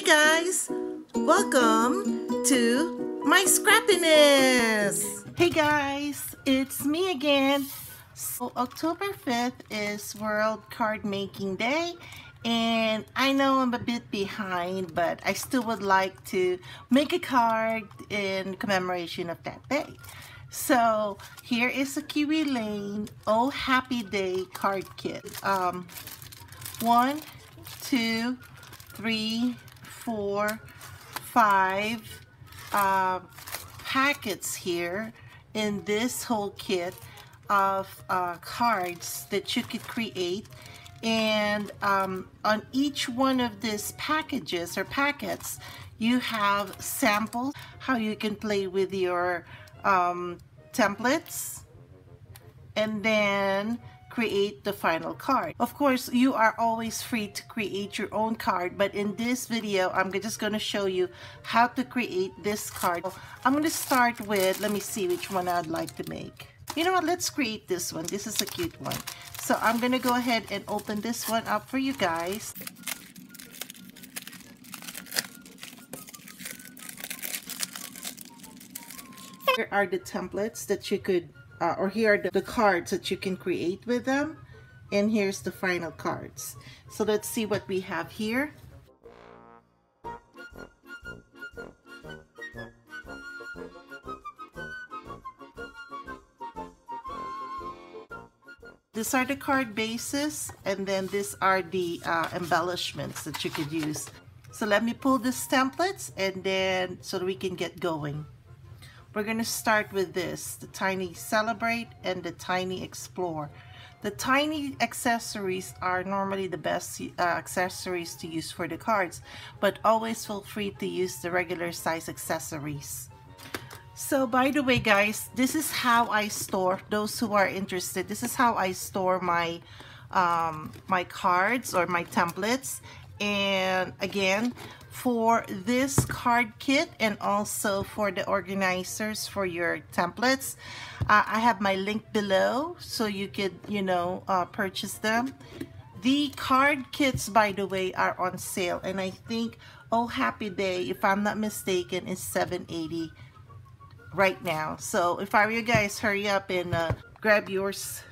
guys, welcome to my scrappiness. Hey guys, it's me again. So October 5th is World Card Making Day, and I know I'm a bit behind, but I still would like to make a card in commemoration of that day. So here is a Kiwi Lane Oh Happy Day card kit. 1, 2, 3, 4, 5 packets here in this whole kit of cards that you could create, and on each one of these packages or packets you have samples how you can play with your templates and then create the final card. Of course, you are always free to create your own card, but in this video I'm just going to show you how to create this card. I'm going to start with, let me see which one I'd like to make. You know what, let's create this one. This is a cute one. So I'm going to go ahead and open this one up for you guys. Here are the templates that you could or here are the cards that you can create with them, and here's the final cards. So let's see what we have here. These are the card bases, and then these are the embellishments that you could use. So let me pull these templates and then so that we can get going. We're going to start with this, the Tiny Celebrate and the Tiny Explore. The tiny accessories are normally the best accessories to use for the cards, but always feel free to use the regular size accessories. So by the way guys, this is how I store, those who are interested, this is how I store my my cards or my templates. And again, for this card kit and also for the organizers for your templates, I have my link below so you could, you know, purchase them. The card kits, by the way, are on sale, and I think Oh Happy Day, if I'm not mistaken, is $7.80 right now. So if I were you guys, hurry up and grab yours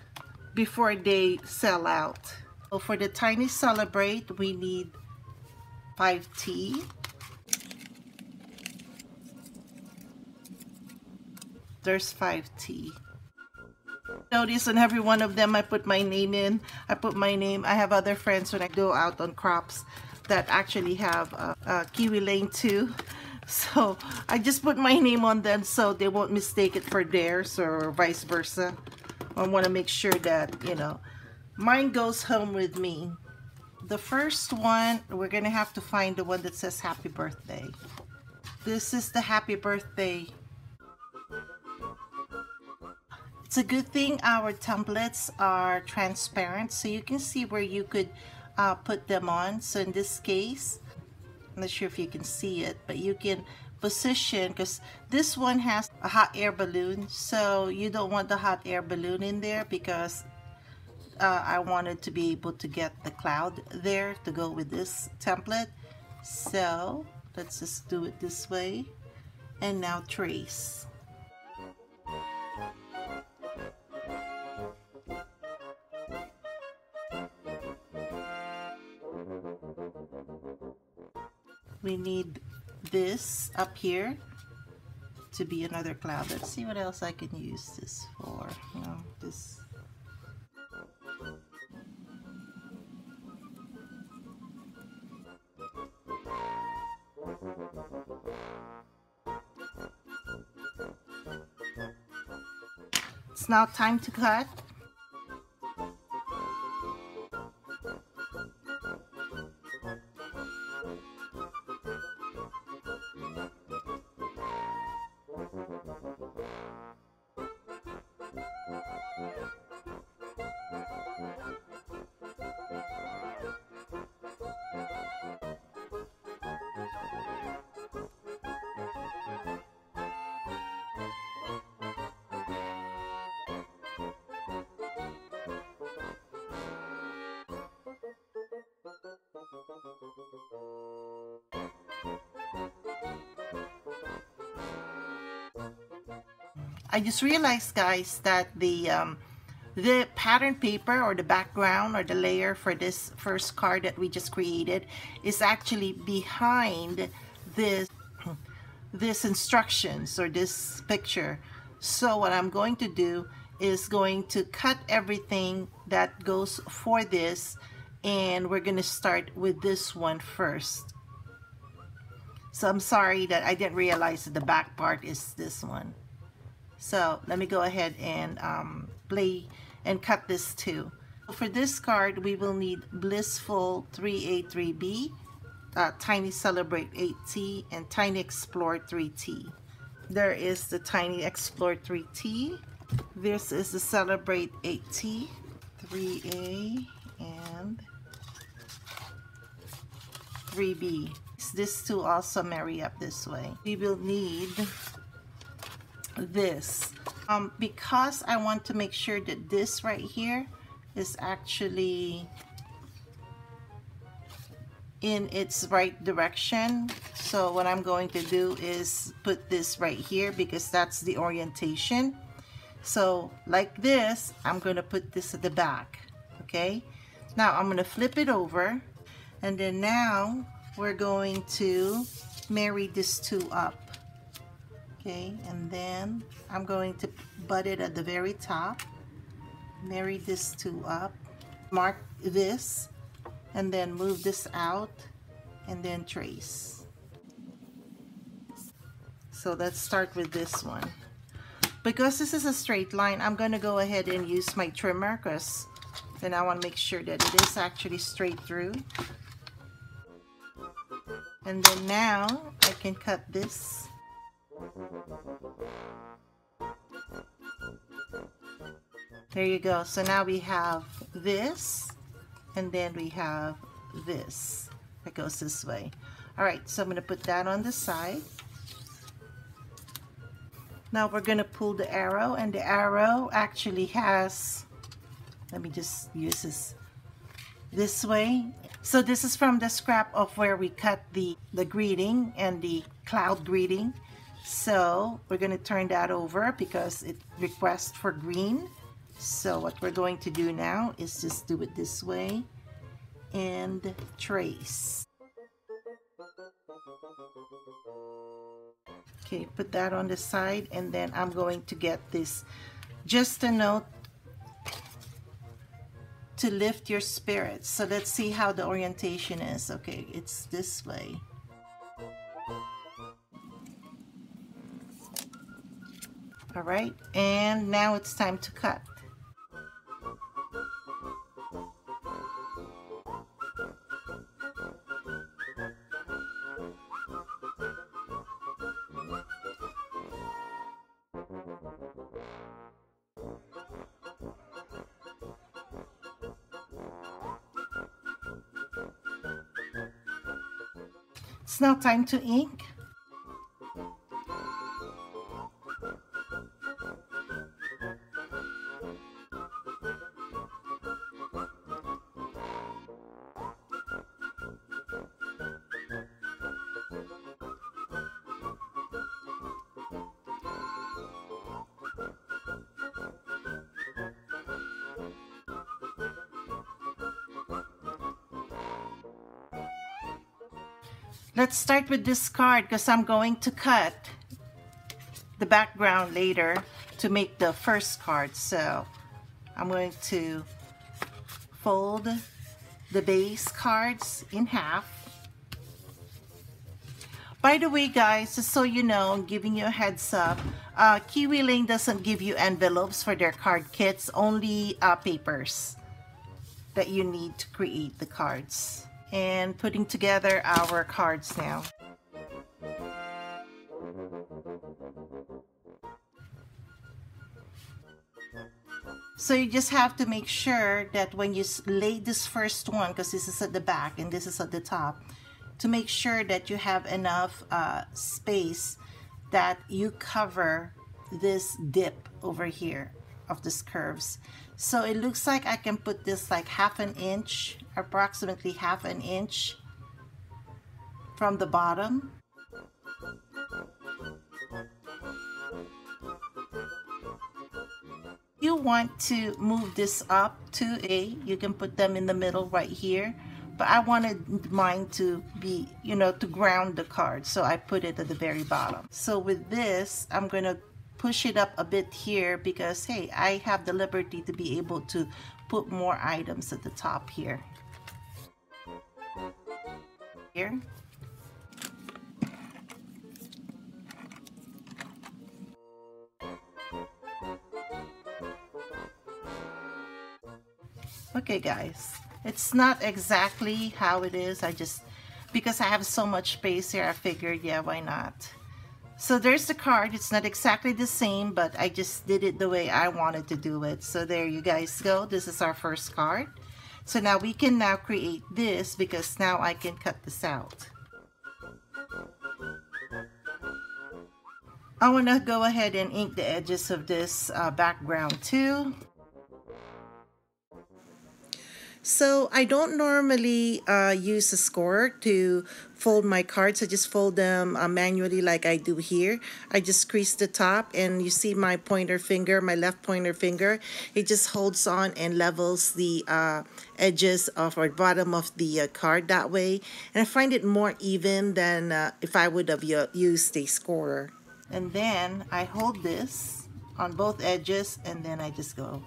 before they sell out. So for the Tiny Celebrate, we need 5T. There's 5T. Notice on every one of them I put my name in. I put my name. I have other friends when I go out on crops that actually have Kiwi Lane too. So I just put my name on them so they won't mistake it for theirs or vice versa. I want to make sure that, you know, mine goes home with me. The first one, we're going to have to find the one that says Happy Birthday. This is the Happy Birthday. It's a good thing our templates are transparent so you can see where you could put them on. So in this case, I'm not sure if you can see it, but you can position, because this one has a hot air balloon, so you don't want the hot air balloon in there because I wanted to be able to get the cloud there to go with this template. So let's just do it this way, and now trace. We need this up here to be another cloud. Let's see what else I can use this for. No, this. It's now time to cut. I just realized, guys, that the pattern paper or the background or the layer for this first card that we just created is actually behind this instructions or this picture. So what I'm going to do is going to cut everything that goes for this, and we're going to start with this one first. So I'm sorry that I didn't realize that the back part is this one. So let me go ahead and play and cut this too. For this card, we will need Blissful 3A 3B, Tiny Celebrate 8T, and Tiny Explore 3T. There is the Tiny Explore 3T. This is the Celebrate 8T, 3A, and 3B. This two also marry up this way. We will need this. Because I want to make sure that this right here is actually in its right direction. So what I'm going to do is put this right here because that's the orientation. So like this, I'm going to put this at the back. Okay, now I'm going to flip it over, and then now we're going to marry this two up. Okay, and then I'm going to butt it at the very top, marry this two up, mark this, and then move this out, and then trace. So let's start with this one. Because this is a straight line, I'm going to go ahead and use my trimmer because then I want to make sure that it is actually straight through. And then now I can cut this. There you go. So now we have this, and then we have this that goes this way. All right, so I'm going to put that on the side. Now we're going to pull the arrow, and the arrow actually has, let me just use this way. So this is from the scrap of where we cut the greeting and the cloud greeting. So we're going to turn that over because it requests for green. So what we're going to do now is just do it this way and trace. Okay, put that on the side, and then I'm going to get this, just a note to lift your spirits. So let's see how the orientation is. Okay, it's this way. All right, and now it's time to cut. It's now time to ink. Let's start with this card because I'm going to cut the background later to make the first card. So I'm going to fold the base cards in half. By the way, guys, just so you know, I'm giving you a heads up, Kiwi Lane doesn't give you envelopes for their card kits, only papers that you need to create the cards. And putting together our cards now. So you just have to make sure that when you lay this first one, because this is at the back and this is at the top, to make sure that you have enough space that you cover this dip over here of these curves. So it looks like I can put this like half an inch, approximately half an inch from the bottom. you want to move this up to A, you can put them in the middle right here. But I wanted mine to be, you know, to ground the card, so I put it at the very bottom. So with this, I'm gonna push it up a bit here because, hey, I have the liberty to be able to put more items at the top here. Here. Okay guys, it's not exactly how it is. Because I have so much space here, I figured, yeah, why not? So there's the card. It's not exactly the same, but I just did it the way I wanted to do it. So there you guys go. This is our first card. So now we can now create this because now I can cut this out. I want to go ahead and ink the edges of this background too. So I don't normally use a scorer to fold my cards. I just fold them manually like I do here. I just crease the top, and you see my pointer finger, my left pointer finger, it just holds on and levels the edges of or bottom of the card that way. And I find it more even than if I would have used a scorer. And then I hold this on both edges, and then I just go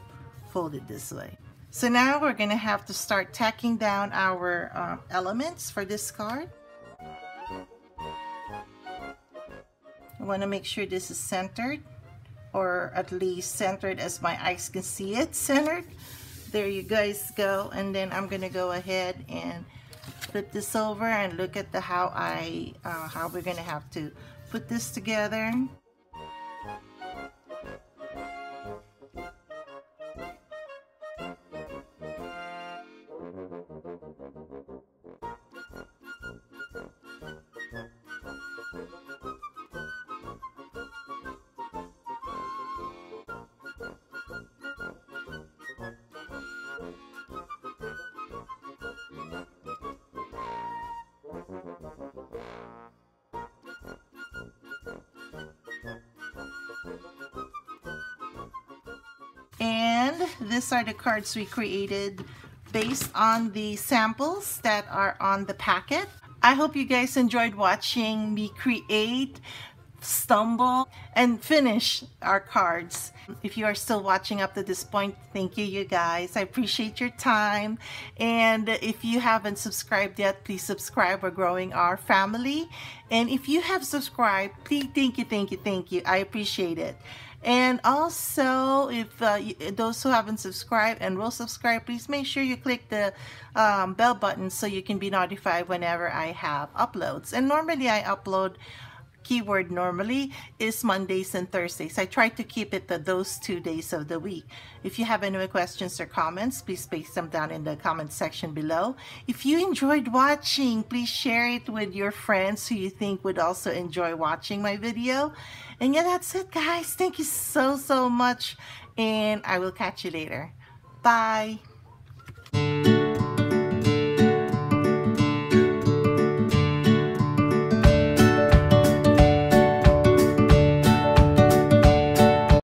fold it this way. So now we're going to have to start tacking down our elements for this card. I want to make sure this is centered, or at least centered as my eyes can see it centered. There you guys go. And then I'm going to go ahead and flip this over and look at the how we're going to have to put this together. And these are the cards we created based on the samples that are on the packet. I hope you guys enjoyed watching me create, stumble, and finish our cards. If you are still watching up to this point, thank you guys. I appreciate your time. And if you haven't subscribed yet, please subscribe. We're growing our family. And if you have subscribed, please, thank you. I appreciate it. And also, if those who haven't subscribed and will subscribe, please make sure you click the bell button so you can be notified whenever I have uploads. And normally I upload, keyword normally is Mondays and Thursdays. I try to keep it to those 2 days of the week. If you have any questions or comments, please place them down in the comment section below. If you enjoyed watching, please share it with your friends who you think would also enjoy watching my video. And yeah, that's it guys. Thank you so much, and I will catch you later. Bye.